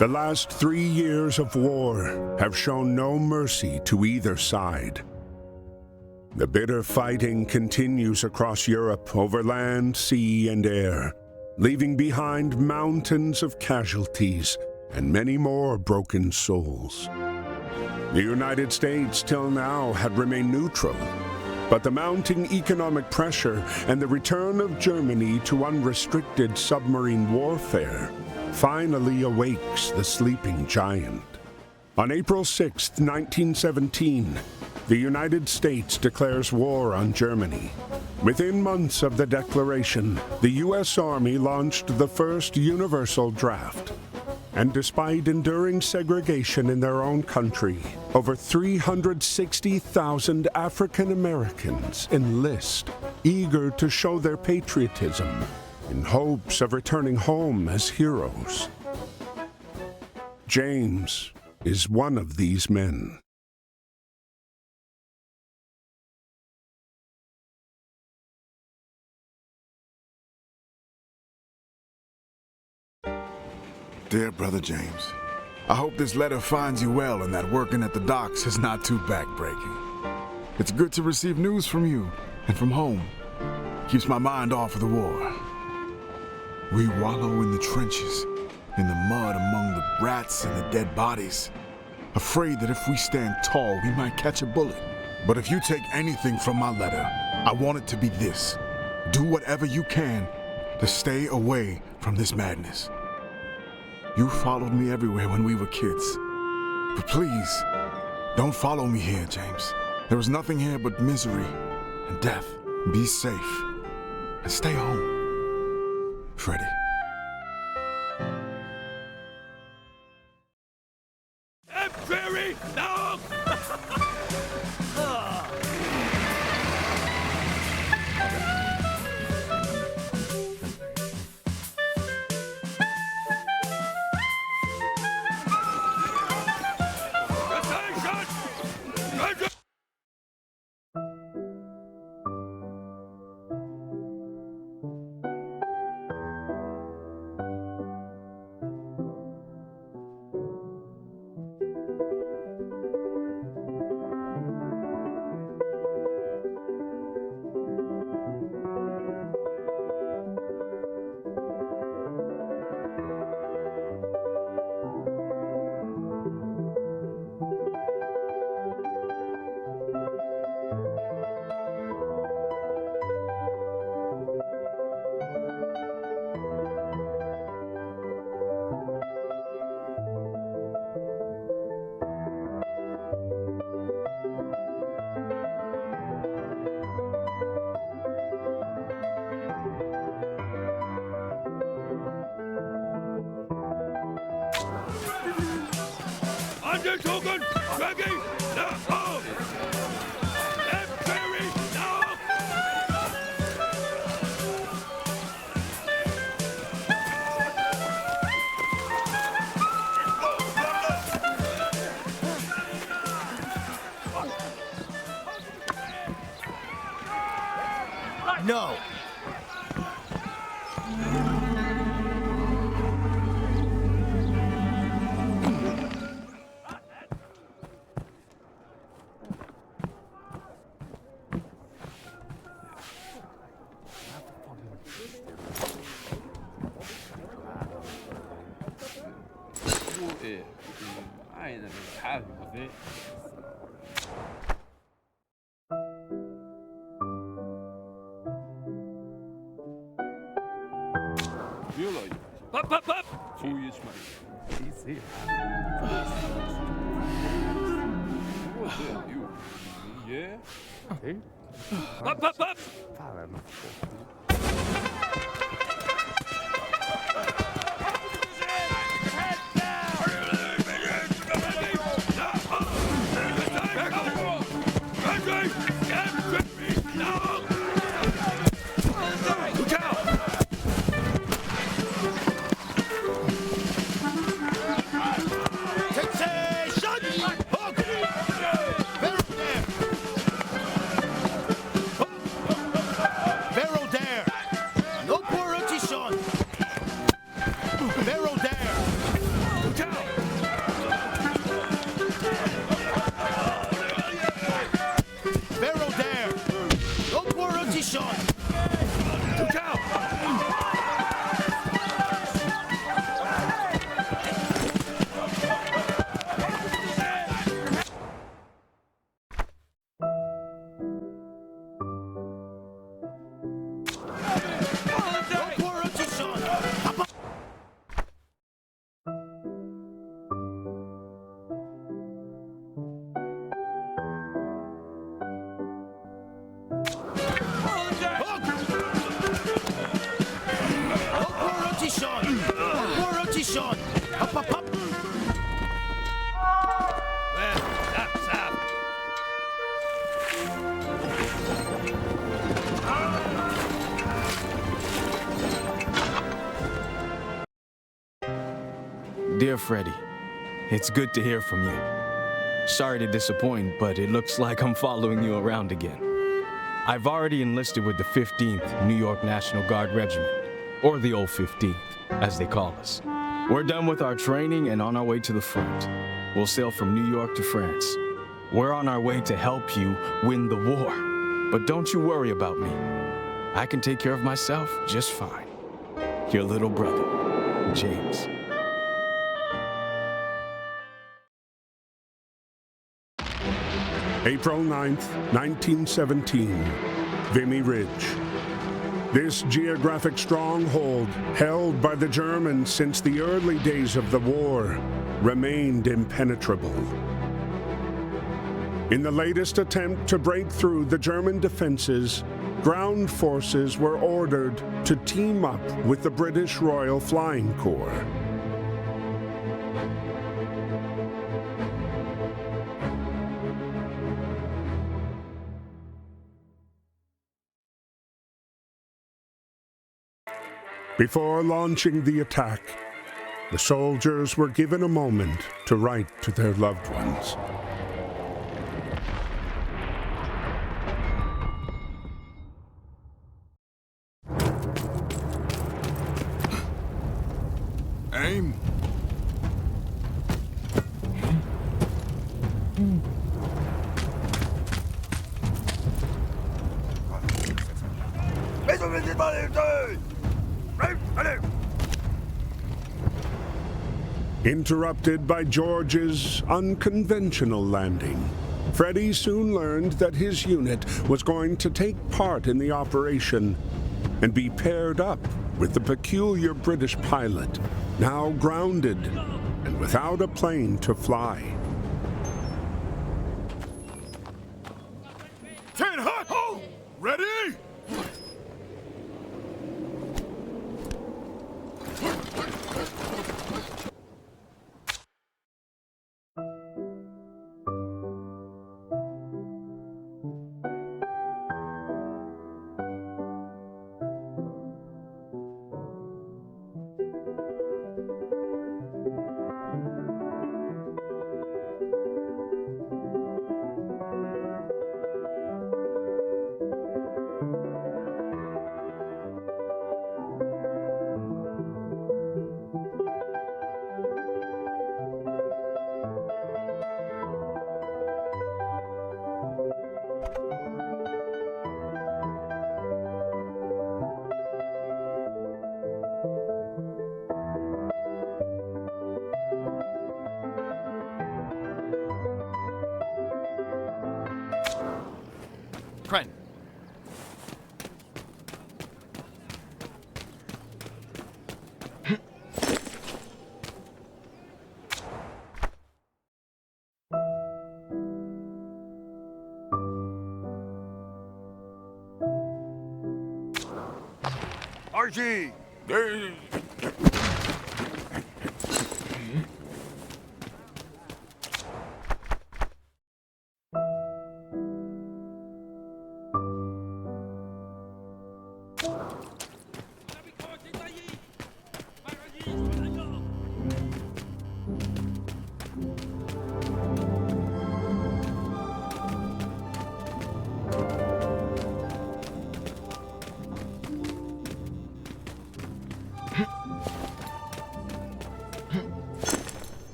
The last 3 years of war have shown no mercy to either side. The bitter fighting continues across Europe over land, sea, and air, leaving behind mountains of casualties and many more broken souls. The United States till now had remained neutral, but the mounting economic pressure and the return of Germany to unrestricted submarine warfare finally awakes the sleeping giant. On April 6, 1917, the United States declares war on Germany. Within months of the declaration, the U.S. Army launched the first universal draft. And despite enduring segregation in their own country, over 360,000 African Americans enlist, eager to show their patriotism in hopes of returning home as heroes. James is one of these men. Dear Brother James, I hope this letter finds you well and that working at the docks is not too backbreaking. It's good to receive news from you and from home. Keeps my mind off of the war. We wallow in the trenches, in the mud among the rats and the dead bodies, afraid that if we stand tall, we might catch a bullet. But if you take anything from my letter, I want it to be this. Do whatever you can to stay away from this madness. You followed me everywhere when we were kids. But please, don't follow me here, James. There is nothing here but misery and death. Be safe and stay home. Freddie. Very no! Undertogen, Reggie, now! Very now! No! I ain't never happy with it. Viola, Pop, pop, pop! chuj jest Maria. Easy. What's that? You? Yeah? Okay. Pop, pop, pop! Fala, não. Vero there! Look out! Dear Freddy, it's good to hear from you. Sorry to disappoint, but it looks like I'm following you around again. I've already enlisted with the 15th New York National Guard Regiment, or the old 15th, as they call us. We're done with our training and on our way to the front. We'll sail from New York to France. We're on our way to help you win the war. But don't you worry about me. I can take care of myself just fine. Your little brother, James. April 9th, 1917, Vimy Ridge. This geographic stronghold, held by the Germans since the early days of the war, remained impenetrable. In the latest attempt to break through the German defenses, ground forces were ordered to team up with the British Royal Flying Corps. Before launching the attack, the soldiers were given a moment to write to their loved ones. Aim. Interrupted by George's unconventional landing, Freddy soon learned that his unit was going to take part in the operation and be paired up with the peculiar British pilot, now grounded and without a plane to fly. 10 hot! Oh! Ready? Kren. Archie!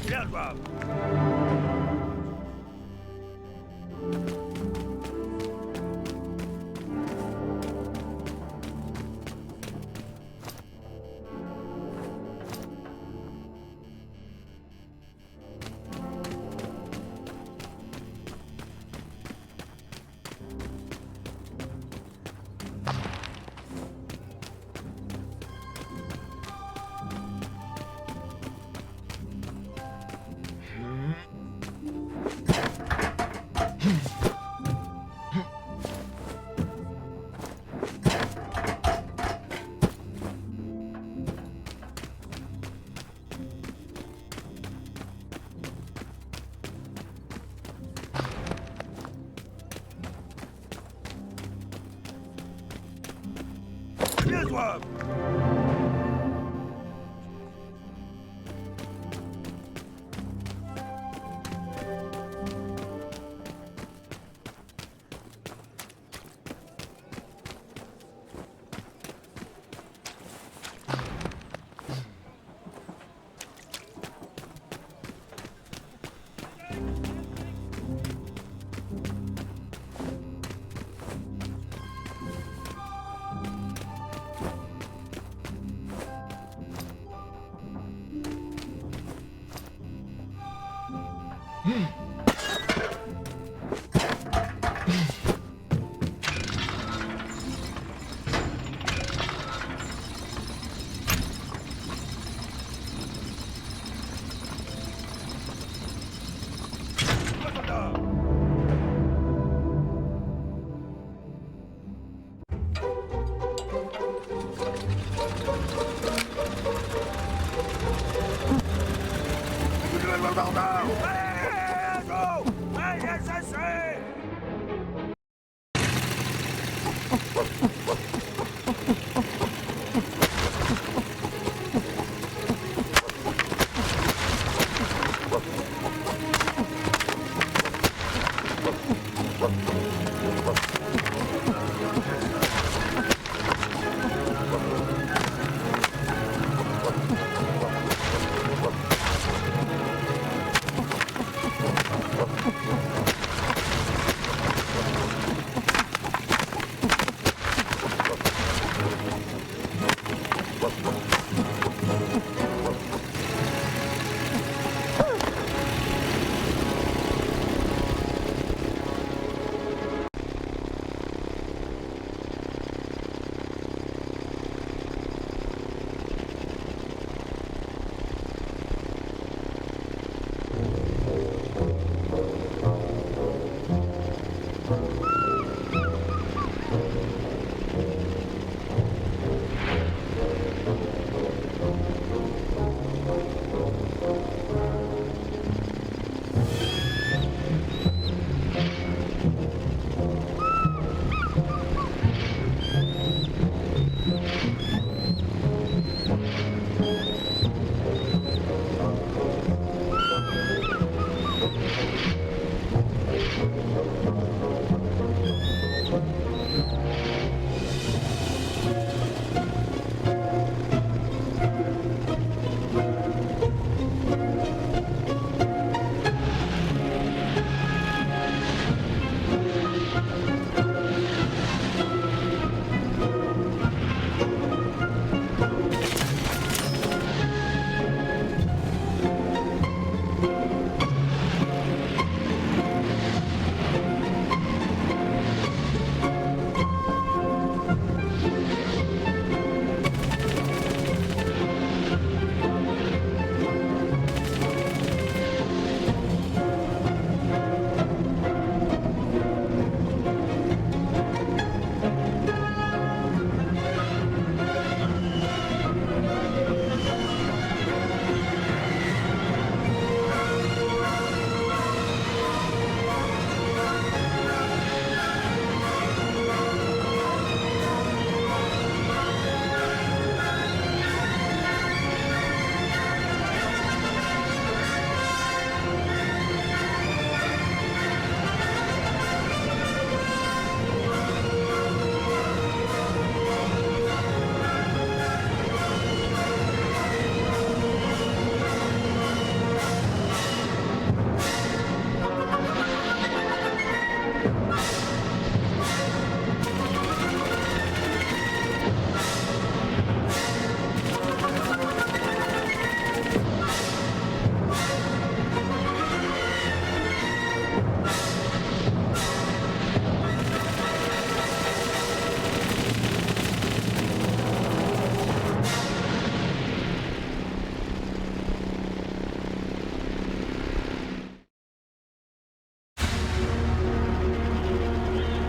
Get Rob. Get Rob.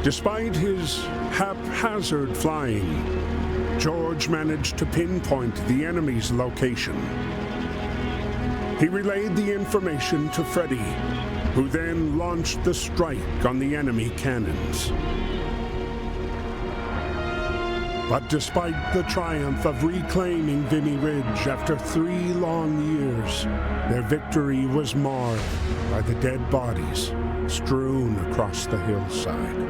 Despite his haphazard flying, George managed to pinpoint the enemy's location. He relayed the information to Freddy, who then launched the strike on the enemy cannons. But despite the triumph of reclaiming Vimy Ridge after 3 long years, their victory was marred by the dead bodies strewn across the hillside.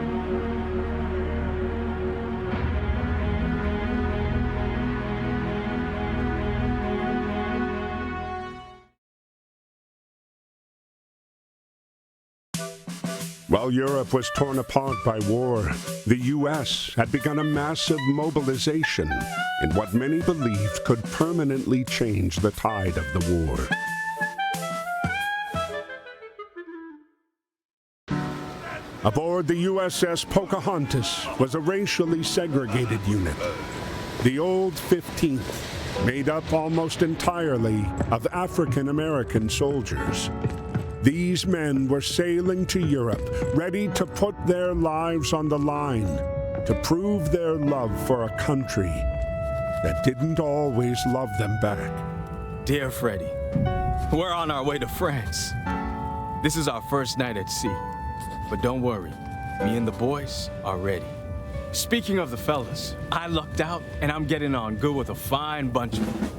While Europe was torn apart by war, the U.S. had begun a massive mobilization in what many believed could permanently change the tide of the war. Aboard the USS Pocahontas was a racially segregated unit. The Old 15th, made up almost entirely of African American soldiers. These men were sailing to Europe, ready to put their lives on the line to prove their love for a country that didn't always love them back. Dear Freddy, we're on our way to France. This is our first night at sea. But don't worry, me and the boys are ready. Speaking of the fellas, I lucked out and I'm getting on good with a fine bunch of them.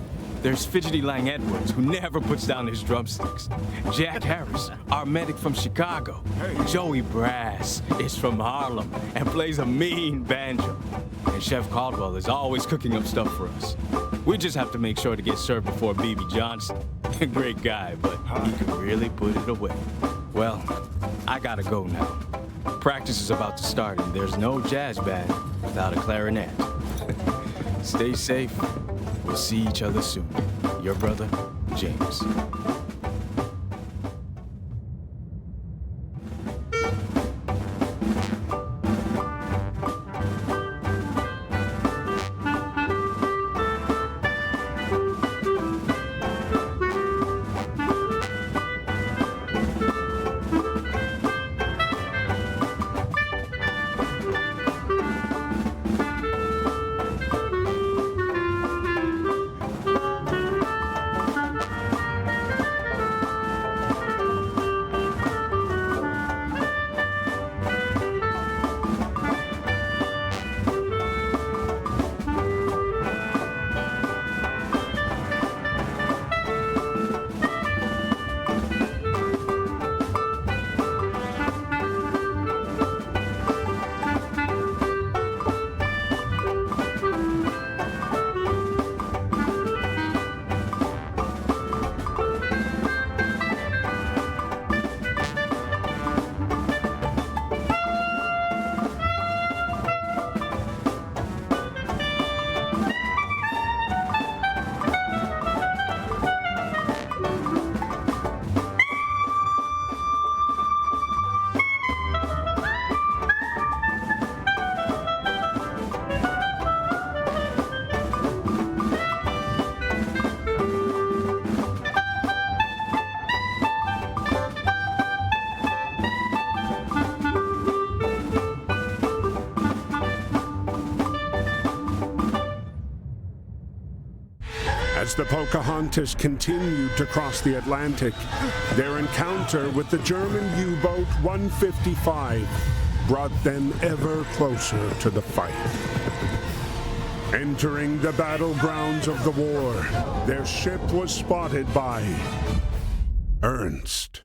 There's Fidgety Lang Edwards, who never puts down his drumsticks. Jack Harris, our medic from Chicago. Joey Brass is from Harlem and plays a mean banjo. And Chef Caldwell is always cooking up stuff for us. We just have to make sure to get served before B.B. Johnson. Great guy, but he can really put it away. Well, I gotta go now. Practice is about to start and there's no jazz band without a clarinet. Stay safe. We'll see each other soon. Your brother, James. As the Pocahontas continued to cross the Atlantic, their encounter with the German U-boat 155 brought them ever closer to the fight. Entering the battlegrounds of the war, their ship was spotted by Ernst.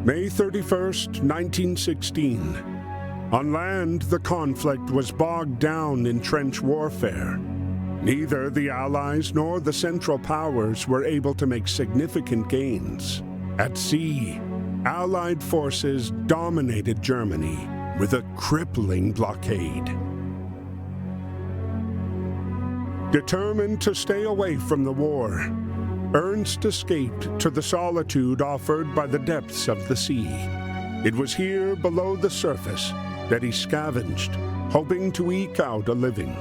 May 31st, 1916. On land, the conflict was bogged down in trench warfare. Neither the Allies nor the Central Powers were able to make significant gains. At sea, Allied forces dominated Germany with a crippling blockade. Determined to stay away from the war, Ernst escaped to the solitude offered by the depths of the sea. It was here, below the surface, that he scavenged, hoping to eke out a living.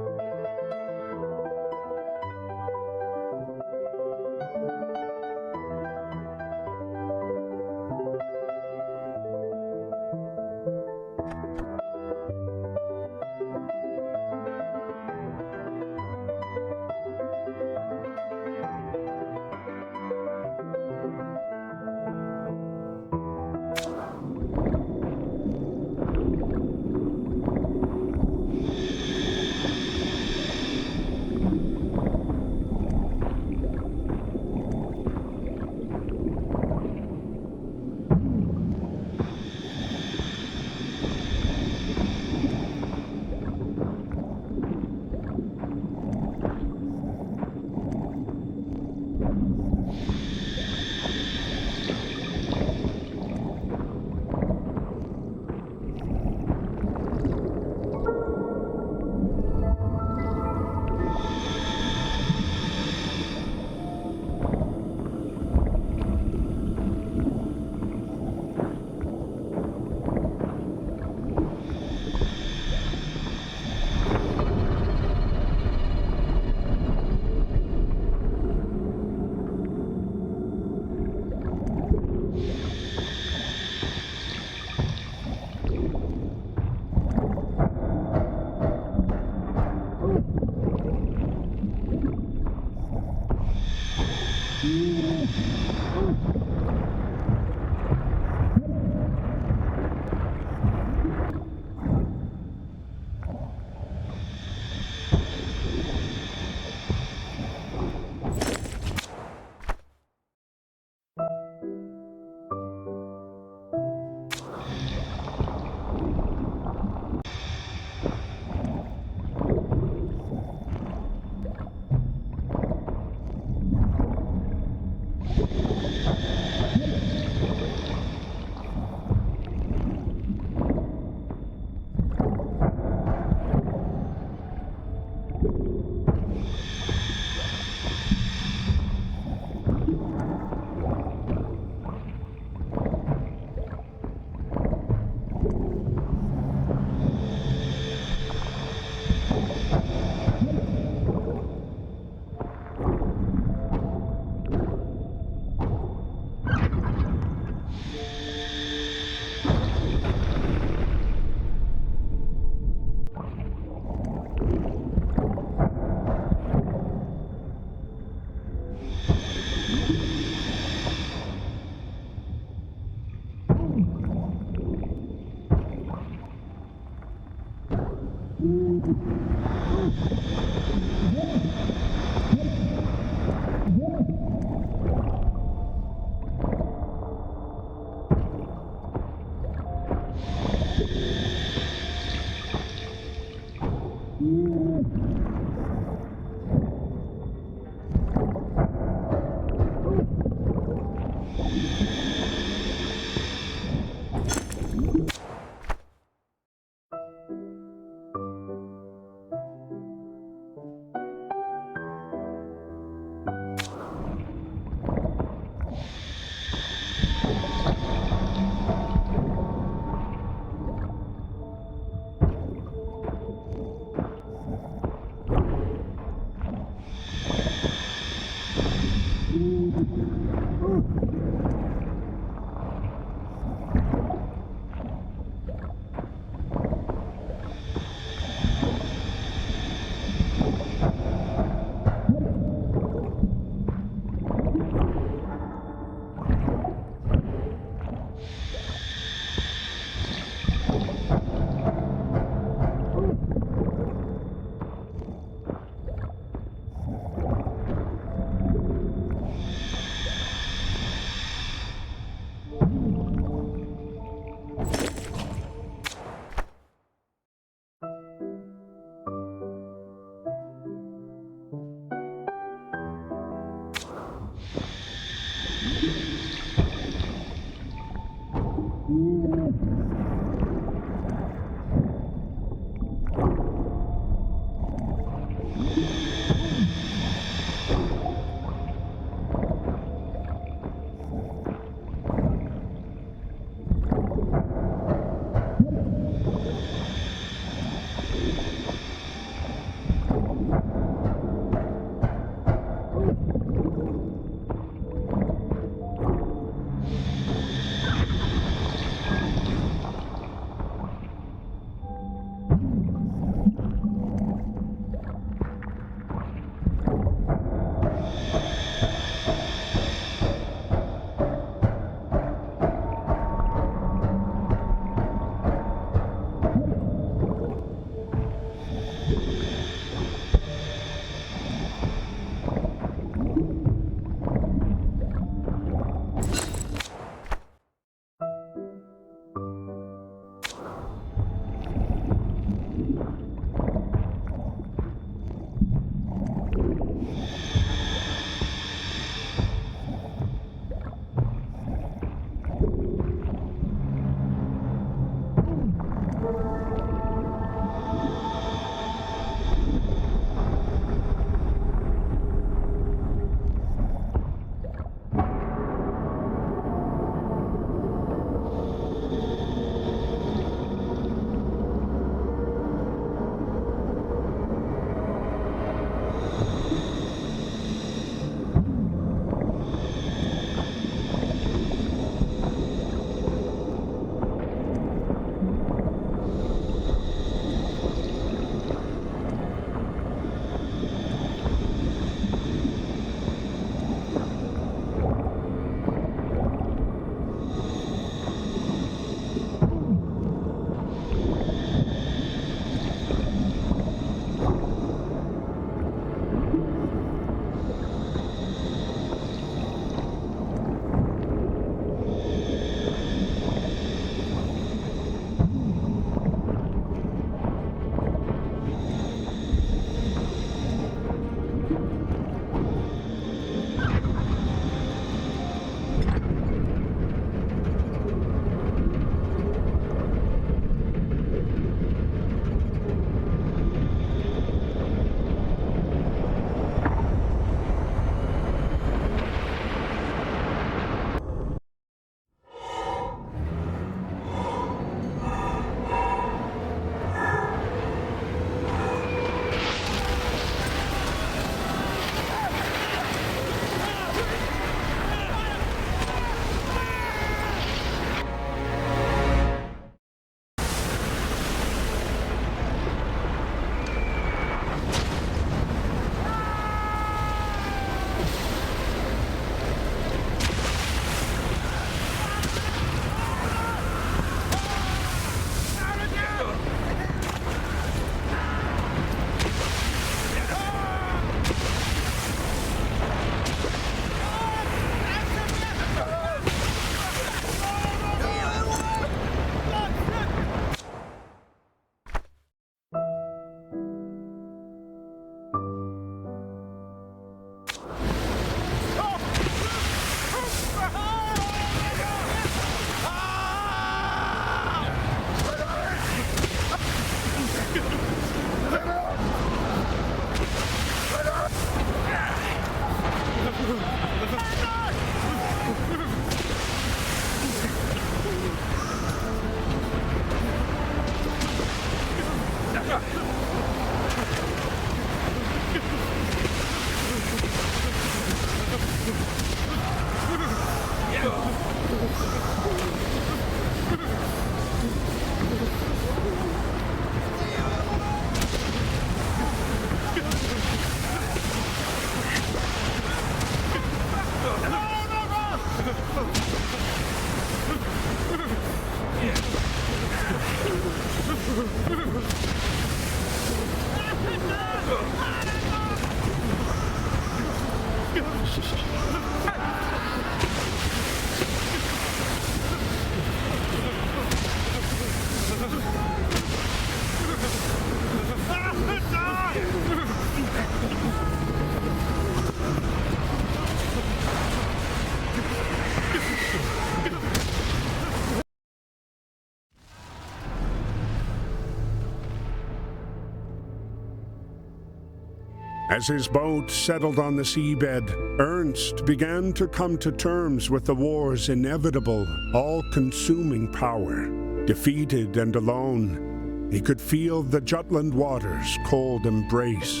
As his boat settled on the seabed, Ernst began to come to terms with the war's inevitable, all-consuming power. Defeated and alone, he could feel the Jutland waters' cold embrace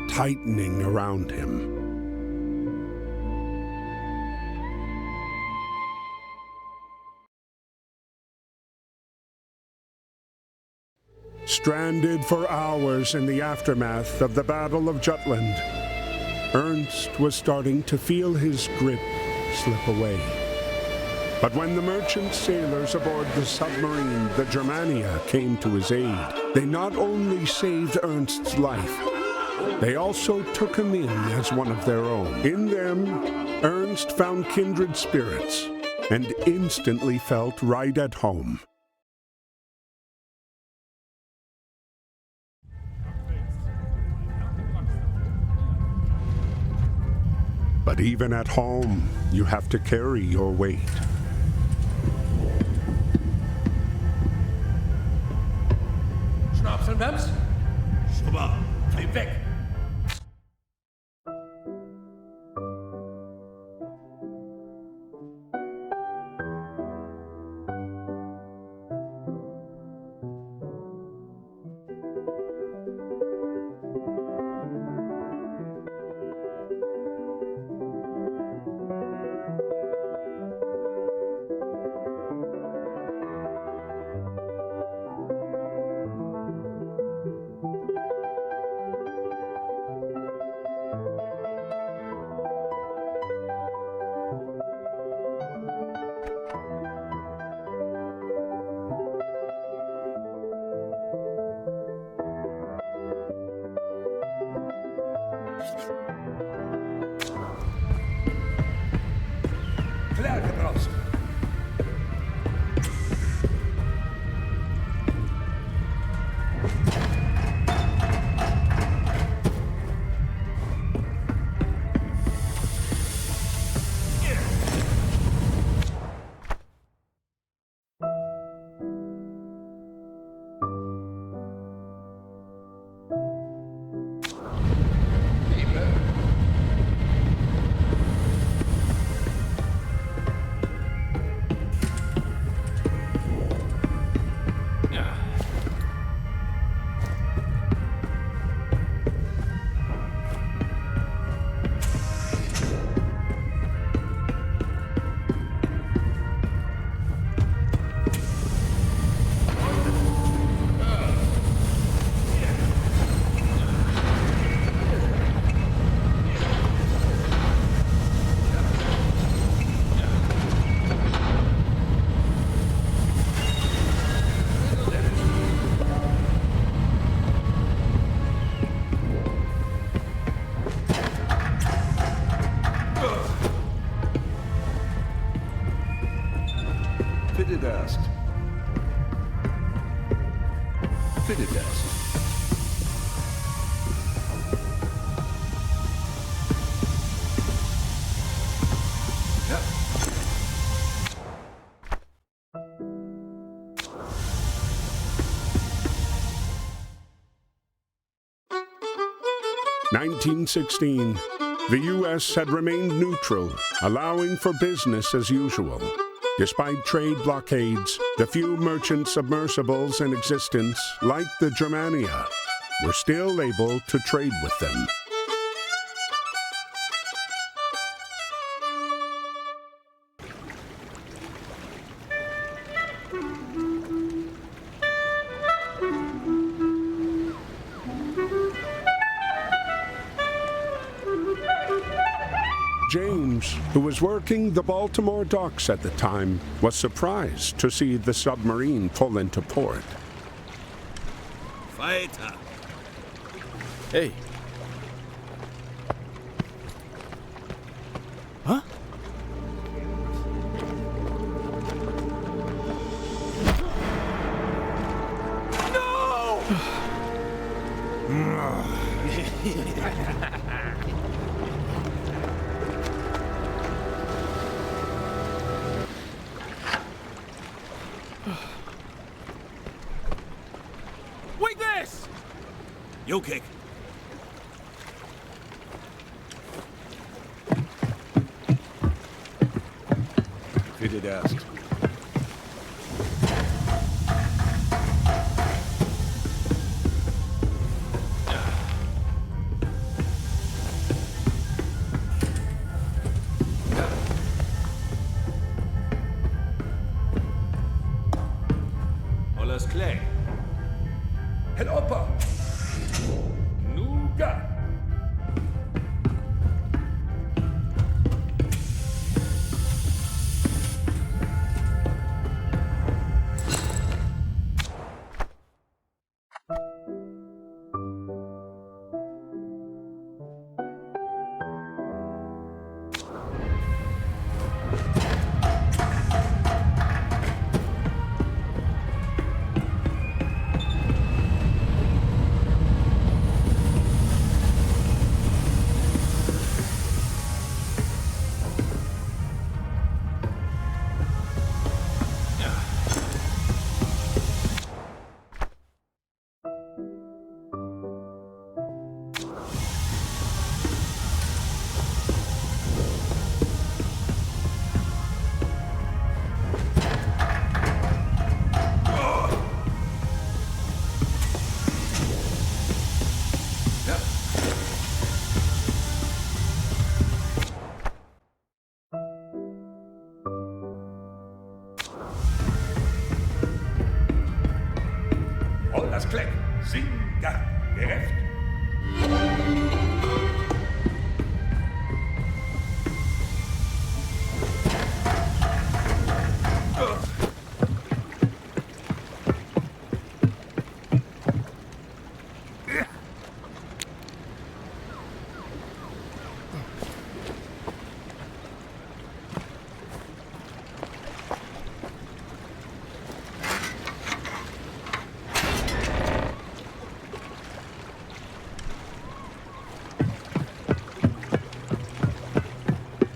tightening around him. Stranded for hours in the aftermath of the Battle of Jutland, Ernst was starting to feel his grip slip away. But when the merchant sailors aboard the submarine, the Germania, came to his aid, they not only saved Ernst's life, they also took him in as one of their own. In them, Ernst found kindred spirits and instantly felt right at home. But even at home, you have to carry your weight. Schnaps und Wams? Schubber, flieg weg! Klerke draußen. Fitted asked. Fitted asked. Yep. (1916). The U.S. had remained neutral, allowing for business as usual. Despite trade blockades, the few merchant submersibles in existence, like the Germania, were still able to trade with them. James, who was working the Baltimore docks at the time, was surprised to see the submarine pull into port. Weiter! Hey. Jokek. Fitted asked. Alles klar. Het opper. Nuga. Alles klar. Zinga. Gerecht.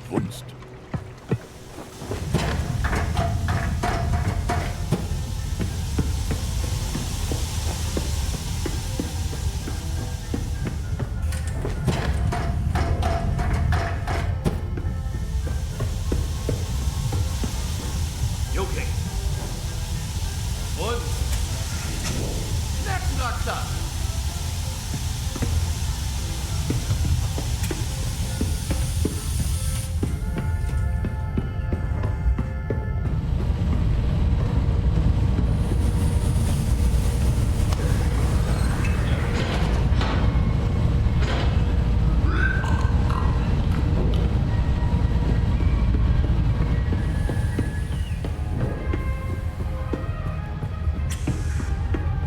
Kunst. Jokek. Und. Neckendraxler.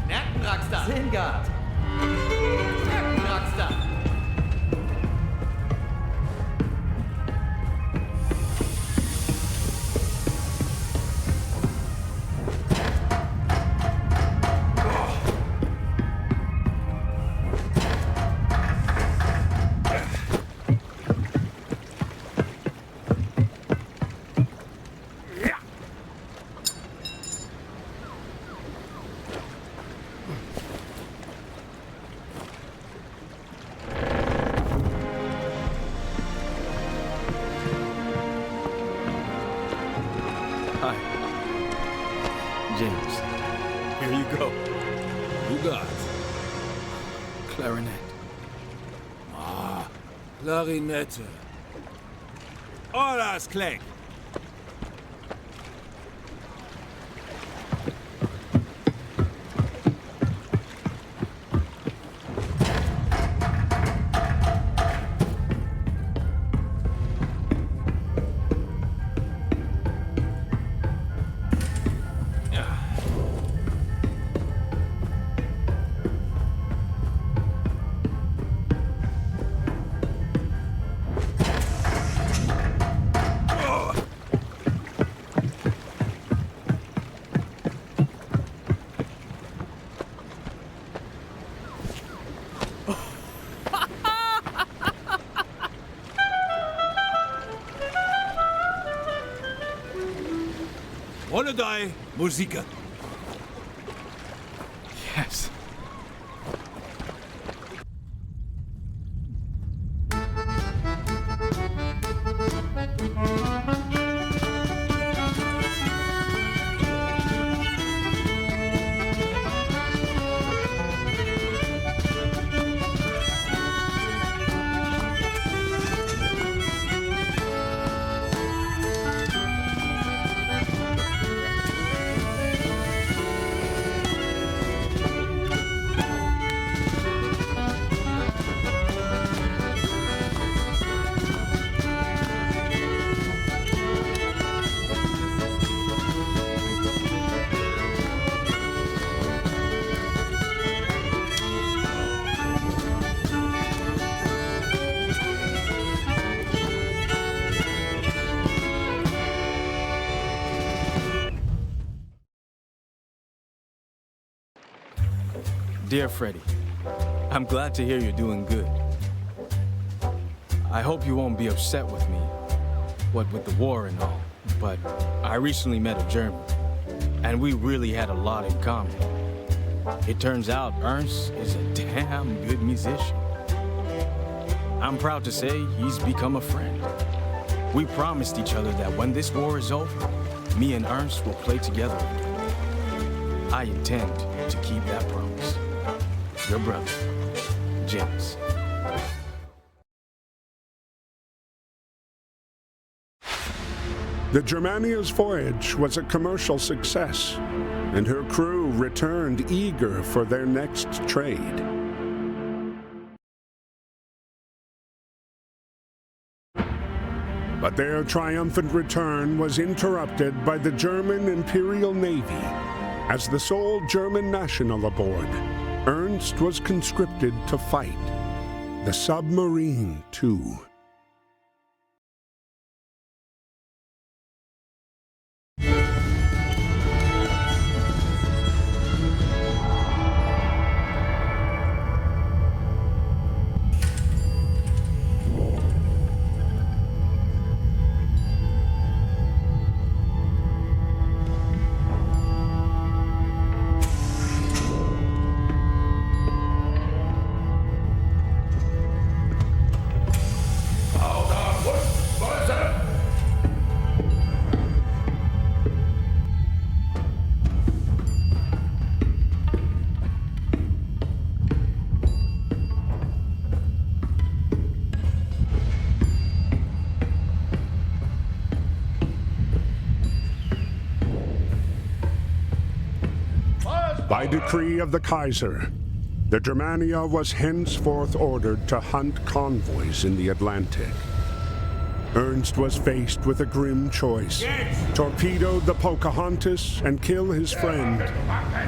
Neckendraxler. Singard! Neckendraxler. Hi. James. Here you go. Du got. Clarinet. Klarinette. Alles klar. Holiday Musiker. Yes. Dear Freddy, I'm glad to hear you're doing good. I hope you won't be upset with me, what with the war and all, but I recently met a German, and we really had a lot in common. It turns out Ernst is a damn good musician. I'm proud to say he's become a friend. We promised each other that when this war is over, me and Ernst will play together again. I intend to keep that promise. Your brother, James. The Germania's voyage was a commercial success, and her crew returned eager for their next trade. But their triumphant return was interrupted by the German Imperial Navy. As the sole German national aboard, Ernst was conscripted to fight. The submarine, too. By decree of the Kaiser, the Germania was henceforth ordered to hunt convoys in the Atlantic. Ernst was faced with a grim choice: torpedo the Pocahontas and kill his friend,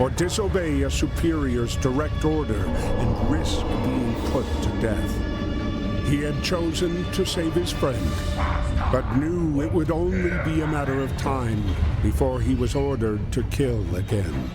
or disobey a superior's direct order and risk being put to death. He had chosen to save his friend, but knew it would only be a matter of time before he was ordered to kill again.